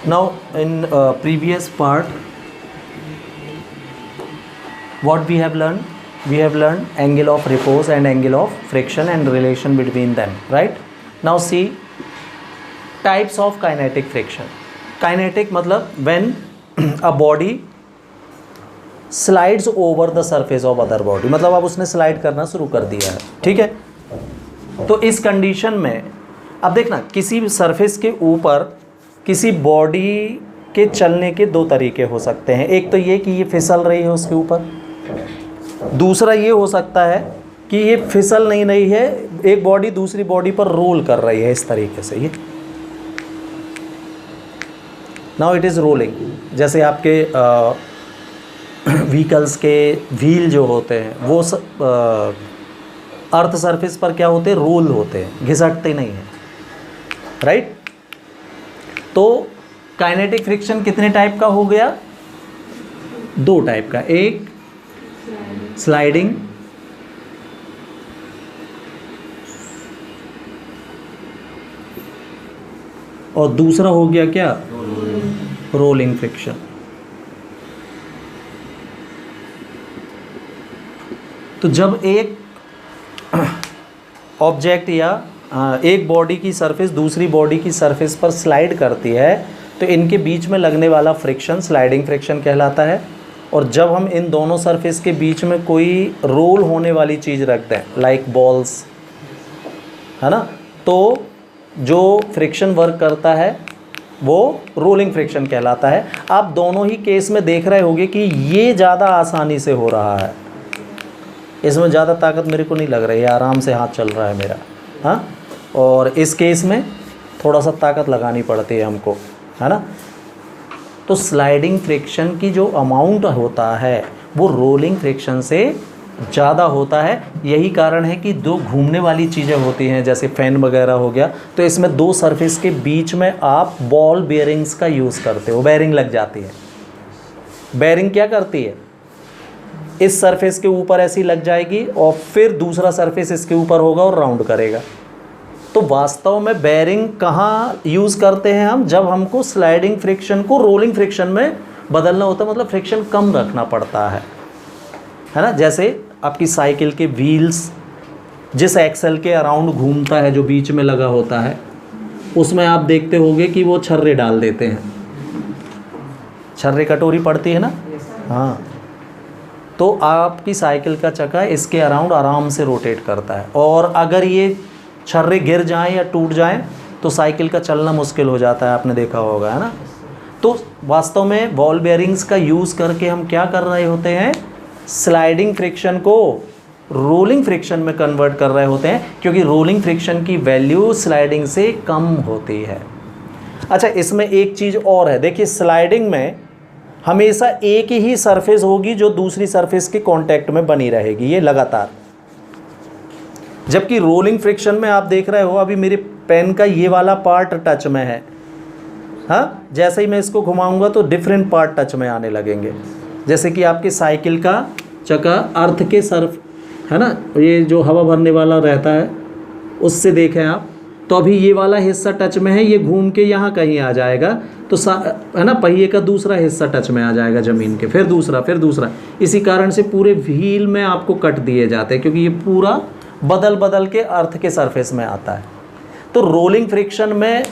Now in previous part, what we have learned? We have learned angle of repose and angle of friction and relation between them, right? Now see types of kinetic friction. Kinetic मतलब when a body slides over the surface of other body, मतलब अब उसने slide करना शुरू कर दिया है, ठीक है। तो इस कंडीशन में अब देखना, किसी सरफेस के ऊपर किसी बॉडी के चलने के दो तरीके हो सकते हैं। एक तो ये कि ये फिसल रही है उसके ऊपर, दूसरा ये हो सकता है कि ये फिसल नहीं रही है, एक बॉडी दूसरी बॉडी पर रोल कर रही है इस तरीके से। ये नाउ इट इज़ रोलिंग। जैसे आपके व्हीकल्स के व्हील जो होते हैं वो अर्थ सरफेस पर क्या होते हैं, रोल होते हैं, घिसटते नहीं हैं, राइट। तो काइनेटिक फ्रिक्शन कितने टाइप का हो गया? दो टाइप का, एक स्लाइडिंग और दूसरा हो गया क्या, रोलिंग फ्रिक्शन। तो जब एक ऑब्जेक्ट या एक बॉडी की सरफेस दूसरी बॉडी की सरफेस पर स्लाइड करती है तो इनके बीच में लगने वाला फ्रिक्शन स्लाइडिंग फ्रिक्शन कहलाता है। और जब हम इन दोनों सरफेस के बीच में कोई रोल होने वाली चीज़ रखते हैं, लाइक बॉल्स, है ना, तो जो फ्रिक्शन वर्क करता है वो रोलिंग फ्रिक्शन कहलाता है। आप दोनों ही केस में देख रहे होंगे कि ये ज़्यादा आसानी से हो रहा है, इसमें ज़्यादा ताकत मेरे को नहीं लग रही है, आराम से हाथ चल रहा है मेरा, हाँ। और इस केस में थोड़ा सा ताकत लगानी पड़ती है हमको, है ना। तो स्लाइडिंग फ्रिक्शन की जो अमाउंट होता है वो रोलिंग फ्रिक्शन से ज़्यादा होता है। यही कारण है कि दो घूमने वाली चीज़ें होती हैं जैसे फैन वगैरह हो गया, तो इसमें दो सरफेस के बीच में आप बॉल बेयरिंग्स का यूज़ करते हो, बेयरिंग लग जाती है। बेयरिंग क्या करती है, इस सरफेस के ऊपर ऐसी लग जाएगी और फिर दूसरा सरफेस इसके ऊपर होगा और राउंड करेगा। तो वास्तव में बेयरिंग कहाँ यूज़ करते हैं हम, जब हमको स्लाइडिंग फ्रिक्शन को रोलिंग फ्रिक्शन में बदलना होता है, मतलब फ्रिक्शन कम रखना पड़ता है ना। जैसे आपकी साइकिल के व्हील्स जिस एक्सल के अराउंड घूमता है जो बीच में लगा होता है, उसमें आप देखते होंगे कि वो छर्रे डाल देते हैं, छर्रे कटोरी पड़ती है ना, हाँ। तो आपकी साइकिल का चक्का इसके अराउंड आराम से रोटेट करता है, और अगर ये छर्रे गिर जाएं या टूट जाएं तो साइकिल का चलना मुश्किल हो जाता है, आपने देखा होगा, है ना। तो वास्तव में बॉल बेयरिंग्स का यूज़ करके हम क्या कर रहे होते हैं, स्लाइडिंग फ्रिक्शन को रोलिंग फ्रिक्शन में कन्वर्ट कर रहे होते हैं, क्योंकि रोलिंग फ्रिक्शन की वैल्यू स्लाइडिंग से कम होती है। अच्छा, इसमें एक चीज़ और है, देखिए स्लाइडिंग में हमेशा एक ही सरफेस होगी जो दूसरी सरफेस के कांटेक्ट में बनी रहेगी, ये लगातार। जबकि रोलिंग फ्रिक्शन में आप देख रहे हो अभी मेरे पेन का ये वाला पार्ट टच में है, हाँ, जैसे ही मैं इसको घुमाऊंगा तो डिफरेंट पार्ट टच में आने लगेंगे। जैसे कि आपके साइकिल का चक्का अर्थ के सरफ, है ना, ये जो हवा भरने वाला रहता है उससे देखें आप, तो अभी ये वाला हिस्सा टच में है, ये घूम के यहाँ कहीं आ जाएगा, तो है ना, पहिए का दूसरा हिस्सा टच में आ जाएगा ज़मीन के, फिर दूसरा। इसी कारण से पूरे व्हील में आपको कट दिए जाते हैं, क्योंकि ये पूरा बदल बदल के अर्थ के सरफेस में आता है। तो रोलिंग फ्रिक्शन में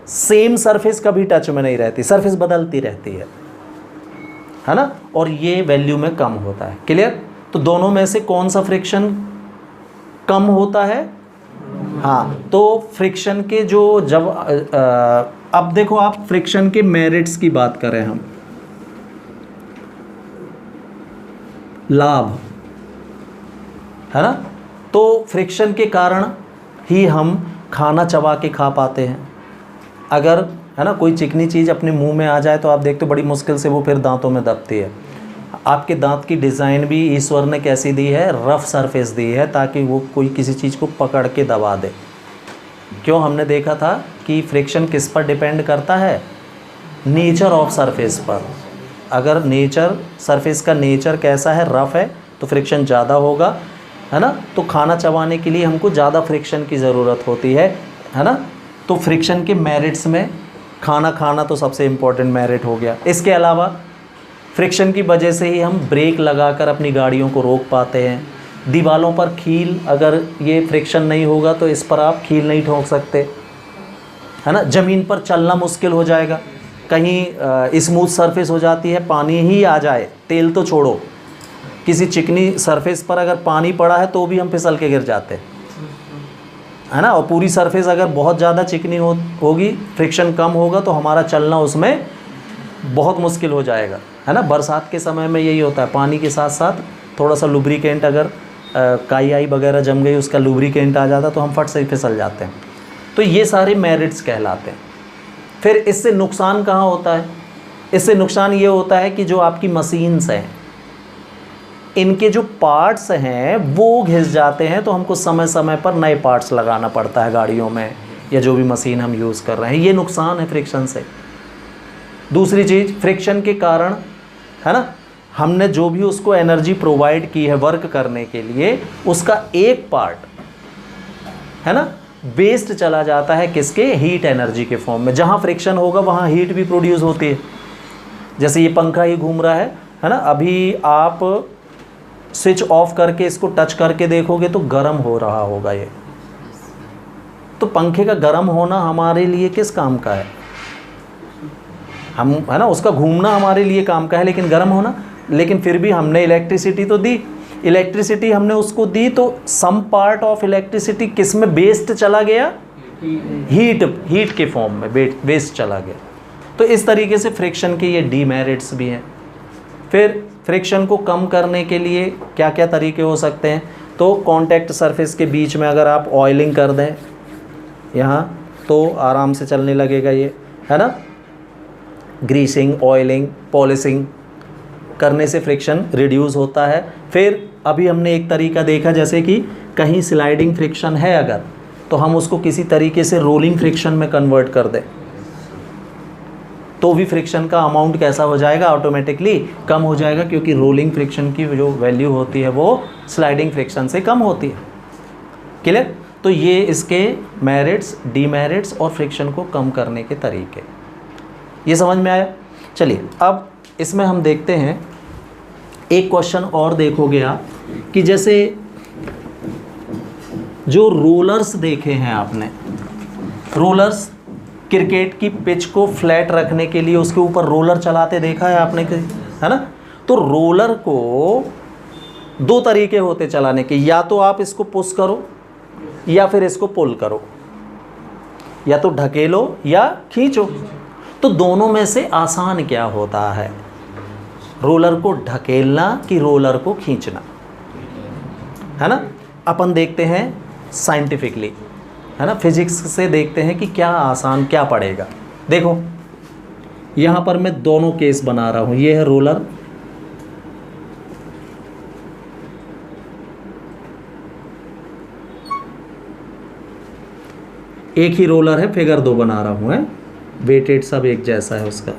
सेम सरफेस कभी टच में नहीं रहती, सरफेस बदलती रहती है ना, और ये वैल्यू में कम होता है। क्लियर? तो दोनों में से कौन सा फ्रिक्शन कम होता है? हाँ, तो फ्रिक्शन के जो जब अब देखो आप फ्रिक्शन के मेरिट्स की बात करें हम, लाभ, है ना, तो फ्रिक्शन के कारण ही हम खाना चबा के खा पाते हैं। अगर, है ना, कोई चिकनी चीज़ अपने मुंह में आ जाए तो आप देखते हो बड़ी मुश्किल से वो फिर दांतों में दबती है। आपके दांत की डिज़ाइन भी ईश्वर ने कैसी दी है, रफ़ सरफेस दी है, ताकि वो कोई किसी चीज़ को पकड़ के दबा दे। क्यों? हमने देखा था कि फ्रिक्शन किस पर डिपेंड करता है, नेचर ऑफ सरफेस पर। अगर नेचर सरफेस का नेचर कैसा है, रफ़ है, तो फ्रिक्शन ज़्यादा होगा, है ना। तो खाना चबाने के लिए हमको ज़्यादा फ्रिक्शन की ज़रूरत होती है ना। तो फ्रिक्शन के मेरिट्स में खाना खाना तो सबसे इम्पोर्टेंट मेरिट हो गया। इसके अलावा फ्रिक्शन की वजह से ही हम ब्रेक लगाकर अपनी गाड़ियों को रोक पाते हैं। दीवालों पर कील, अगर ये फ्रिक्शन नहीं होगा तो इस पर आप कील नहीं ठोक सकते, है ना। ज़मीन पर चलना मुश्किल हो जाएगा, कहीं स्मूथ सरफेस हो जाती है, पानी ही आ जाए, तेल तो छोड़ो, किसी चिकनी सरफेस पर अगर पानी पड़ा है तो भी हम फिसल के गिर जाते हैं, है ना। और पूरी सरफेस अगर बहुत ज़्यादा चिकनी होगी, फ्रिक्शन कम होगा तो हमारा चलना उसमें बहुत मुश्किल हो जाएगा, है ना। बरसात के समय में यही होता है, पानी के साथ साथ थोड़ा सा लुब्रिकेंट, अगर काई आई वगैरह जम गई, उसका लुब्रिकेंट आ जाता तो हम फट से फिसल जाते हैं। तो ये सारे मेरिट्स कहलाते हैं। फिर इससे नुकसान कहाँ होता है? इससे नुकसान ये होता है कि जो आपकी मशीन्स हैं, इनके जो पार्ट्स हैं वो घिस जाते हैं, तो हमको समय समय पर नए पार्ट्स लगाना पड़ता है गाड़ियों में, या जो भी मशीन हम यूज़ कर रहे हैं। ये नुकसान है फ्रिक्शन से। दूसरी चीज़, फ्रिक्शन के कारण, है ना, हमने जो भी उसको एनर्जी प्रोवाइड की है वर्क करने के लिए, उसका एक पार्ट, है ना, वेस्ट चला जाता है। किसके? हीट एनर्जी के फॉर्म में। जहाँ फ्रिक्शन होगा वहाँ हीट भी प्रोड्यूस होती है। जैसे ये पंखा ही घूम रहा है ना, अभी आप स्विच ऑफ करके इसको टच करके देखोगे तो गर्म हो रहा होगा ये। तो पंखे का गर्म होना हमारे लिए किस काम का है? हम, है ना, उसका घूमना हमारे लिए काम का है, लेकिन गर्म होना, लेकिन फिर भी हमने इलेक्ट्रिसिटी तो दी, इलेक्ट्रिसिटी हमने उसको दी, तो सम पार्ट ऑफ इलेक्ट्रिसिटी किस में वेस्ट चला गया? हीट के फॉर्म में वेस्ट चला गया। तो इस तरीके से फ्रिक्शन के ये डीमेरिट्स भी हैं। फिर फ्रिक्शन को कम करने के लिए क्या क्या तरीके हो सकते हैं? तो कॉन्टैक्ट सरफेस के बीच में अगर आप ऑयलिंग कर दें यहाँ, तो आराम से चलने लगेगा ये, है ना। ग्रीसिंग, ऑयलिंग, पॉलिशिंग करने से फ्रिक्शन रिड्यूस होता है। फिर अभी हमने एक तरीका देखा, जैसे कि कहीं स्लाइडिंग फ्रिक्शन है अगर, तो हम उसको किसी तरीके से रोलिंग फ्रिक्शन में कन्वर्ट कर दें, तो भी फ्रिक्शन का अमाउंट कैसा हो जाएगा? ऑटोमेटिकली कम हो जाएगा, क्योंकि रोलिंग फ्रिक्शन की जो वैल्यू होती है वो स्लाइडिंग फ्रिक्शन से कम होती है। क्लियर? तो ये इसके मेरिट्स, डीमेरिट्स और फ्रिक्शन को कम करने के तरीके, ये समझ में आया। चलिए अब इसमें हम देखते हैं, एक क्वेश्चन और देखोगे आप कि जैसे जो रोलर्स देखे हैं आपने, रोलर्स, क्रिकेट की पिच को फ्लैट रखने के लिए उसके ऊपर रोलर चलाते देखा है आपने, है ना। तो रोलर को दो तरीके होते चलाने के, या तो आप इसको पुश करो या फिर इसको पुल करो, या तो ढकेलो या खींचो। तो दोनों में से आसान क्या होता है? रोलर को ढकेलना कि रोलर को खींचना, है ना। अपन देखते हैं साइंटिफिकली, है ना, फिजिक्स से देखते हैं कि क्या आसान क्या पड़ेगा। देखो यहाँ पर मैं दोनों केस बना रहा हूँ, ये है रोलर, एक ही रोलर है, फिगर 2 बना रहा हूँ, है वेटेड सब एक जैसा है उसका।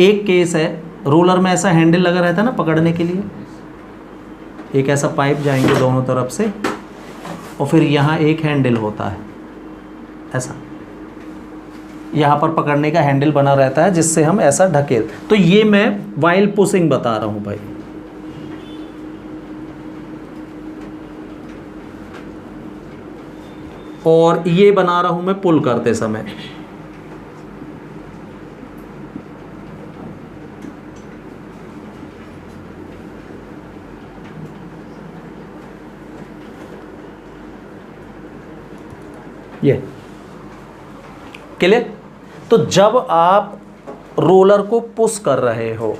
एक केस है, रोलर में ऐसा हैंडल लगा रहता है ना पकड़ने के लिए, एक ऐसा पाइप जाएंगे दोनों तरफ से, और फिर यहाँ एक हैंडल होता है ऐसा, यहाँ पर पकड़ने का हैंडल बना रहता है जिससे हम ऐसा ढकेल। तो ये मैं वाइल पुशिंग बता रहा हूँ भाई, और ये बना रहा हूँ मैं पुल करते समय। ये क्लियर? तो जब आप रोलर को पुश कर रहे हो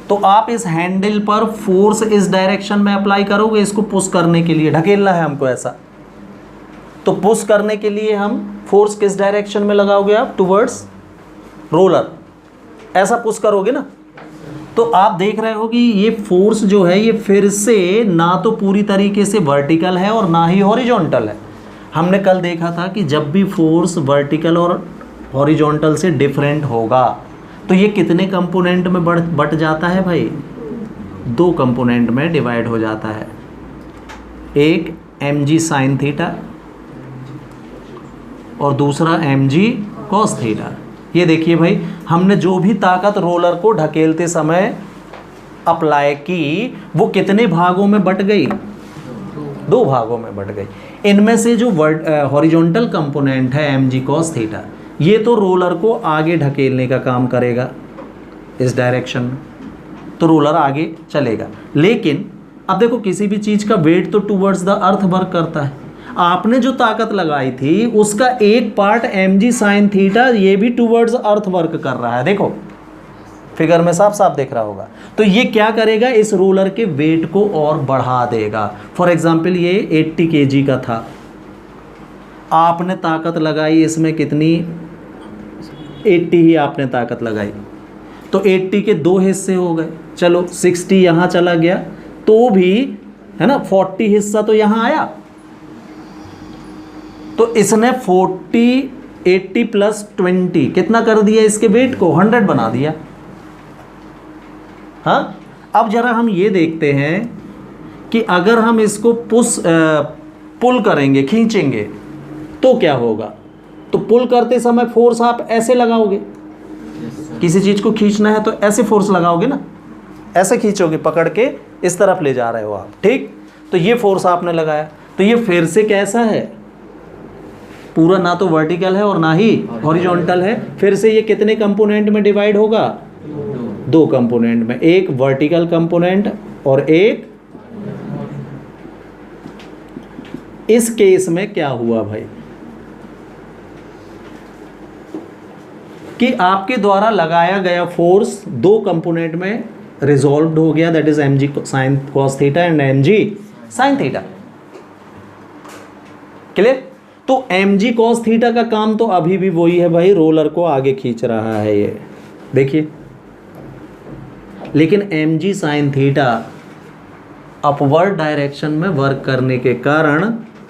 तो आप इस हैंडल पर फोर्स इस डायरेक्शन में अप्लाई करोगे, इसको पुश करने के लिए ढकेलना है हमको ऐसा। तो पुश करने के लिए हम फोर्स किस डायरेक्शन में लगाओगे आप? टुवर्ड्स रोलर, ऐसा पुश करोगे ना। तो आप देख रहे हो कि ये फोर्स जो है ये फिर से ना तो पूरी तरीके से वर्टिकल है और ना ही हॉरिजॉन्टल है। हमने कल देखा था कि जब भी फोर्स वर्टिकल और हॉरिजॉन्टल से डिफरेंट होगा तो ये कितने कंपोनेंट में बट जाता है भाई? 2 कंपोनेंट में डिवाइड हो जाता है। एक mg sin थीटा और दूसरा mg cos थीटा। ये देखिए भाई, हमने जो भी ताकत रोलर को ढकेलते समय अप्लाई की वो कितने भागों में बट गई? 2 भागों में बट गई। इनमें से जो हॉरिजॉन्टल कंपोनेंट है mg cos थीटा, ये तो रोलर को आगे ढकेलने का काम करेगा इस डायरेक्शन में, तो रोलर आगे चलेगा। लेकिन अब देखो, किसी भी चीज़ का वेट तो टूवर्ड्स द अर्थ वर्क करता है। आपने जो ताकत लगाई थी उसका एक पार्ट mg sin थीटा ये भी टूवर्ड्स अर्थ वर्क कर रहा है। देखो फिगर में साफ साफ दिख रहा होगा। तो ये क्या करेगा? इस रोलर के वेट को और बढ़ा देगा। फॉर एग्जाम्पल ये 80 kg का था, आपने ताकत लगाई इसमें कितनी? 80 ही आपने ताकत लगाई, तो 80 के 2 हिस्से हो गए। चलो 60 यहाँ चला गया तो भी है ना, 40 हिस्सा तो यहाँ आया। तो इसने 80 प्लस 20 कितना कर दिया? इसके वेट को 100 बना दिया। हाँ, अब जरा हम ये देखते हैं कि अगर हम इसको पुल करेंगे, खींचेंगे, तो क्या होगा? तो पुल करते समय फोर्स आप ऐसे लगाओगे, किसी चीज़ को खींचना है तो ऐसे फोर्स लगाओगे ना, ऐसे खींचोगे, पकड़ के इस तरफ ले जा रहे हो आप, ठीक। तो ये फोर्स आपने लगाया, तो ये फिर से कैसा है? पूरा ना तो वर्टिकल है और ना ही हॉरिजॉन्टल है। फिर से ये कितने कंपोनेंट में डिवाइड होगा? 2 कंपोनेंट में, एक वर्टिकल कंपोनेंट और एक। इस केस में क्या हुआ भाई कि आपके द्वारा लगाया गया फोर्स 2 कंपोनेंट में रिजॉल्व हो गया, that is mg sin cos theta and mg sin theta. Clear? तो mg cos थीटा का काम तो अभी भी वही है भाई, रोलर को आगे खींच रहा है ये, देखिए। लेकिन mg sin theta upward direction में वर्क करने के कारण,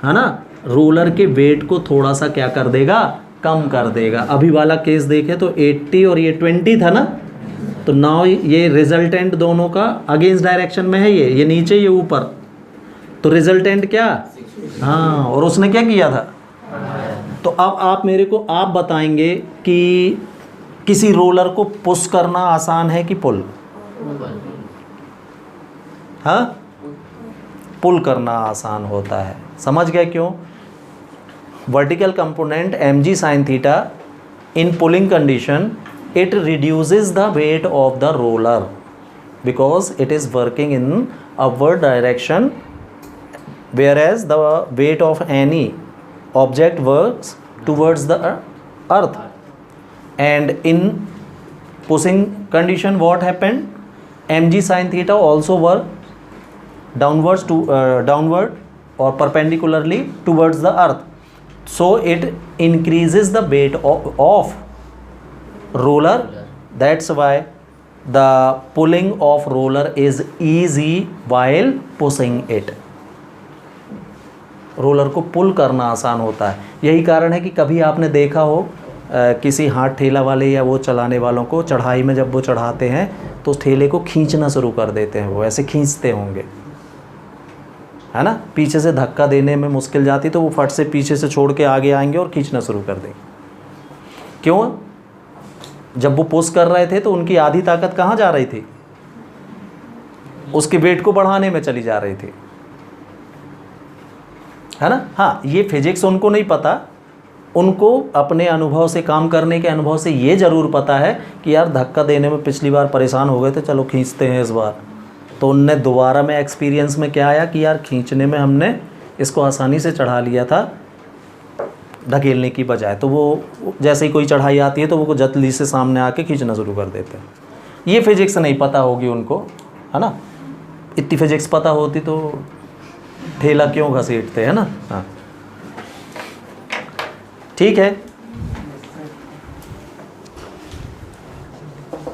है ना, रोलर के वेट को थोड़ा सा क्या कर देगा? कम कर देगा। अभी वाला केस देखें तो 80 और ये 20 था ना, तो नाउ ये रिजल्टेंट दोनों का अगेंस्ट डायरेक्शन में है, ये नीचे ये ऊपर, तो रिजल्टेंट क्या? हाँ, और उसने क्या किया था? तो अब आप मेरे को आप बताएंगे कि किसी रोलर को पुश करना आसान है कि पुल? हाँ, पुल करना आसान होता है। समझ गए क्यों? Vertical component mg sin theta in pulling condition it reduces the weight of the roller because it is working in upward direction, whereas the weight of any object works towards the earth. And in pushing condition what happened? mg sin theta also work downwards to downward or perpendicularly towards the earth, so it increases the weight of roller. That's why the pulling of roller is easy while pushing it. Roller को पुल करना आसान होता है। यही कारण है कि कभी आपने देखा हो किसी हाथ ठेला वाले या वो चलाने वालों को चढ़ाई में जब वो चढ़ाते हैं तो उस ठेले को खींचना शुरू कर देते हैं, वो ऐसे खींचते होंगे, है ना। पीछे से धक्का देने में मुश्किल जाती तो वो फट से पीछे से छोड़ के आगे आएंगे और खींचना शुरू कर देंगे। क्यों? जब वो पुश कर रहे थे तो उनकी आधी ताकत कहाँ जा रही थी? उसके वेट को बढ़ाने में चली जा रही थी, है ना। हाँ, ये फिजिक्स उनको नहीं पता, उनको अपने अनुभव से, काम करने के अनुभव से ये ज़रूर पता है कि यार धक्का देने में पिछली बार परेशान हो गए थे, चलो खींचते हैं इस बार। तो उनने दोबारा में एक्सपीरियंस में क्या आया कि यार खींचने में हमने इसको आसानी से चढ़ा लिया था ढकेलने की बजाय। तो वो जैसे ही कोई चढ़ाई आती है तो वो जल्दी से सामने आके खींचना शुरू कर देते हैं। ये फिजिक्स नहीं पता होगी उनको, है ना। इतनी फिजिक्स पता होती तो ठेला क्यों घसीटते, है ना। हाँ, ठीक है।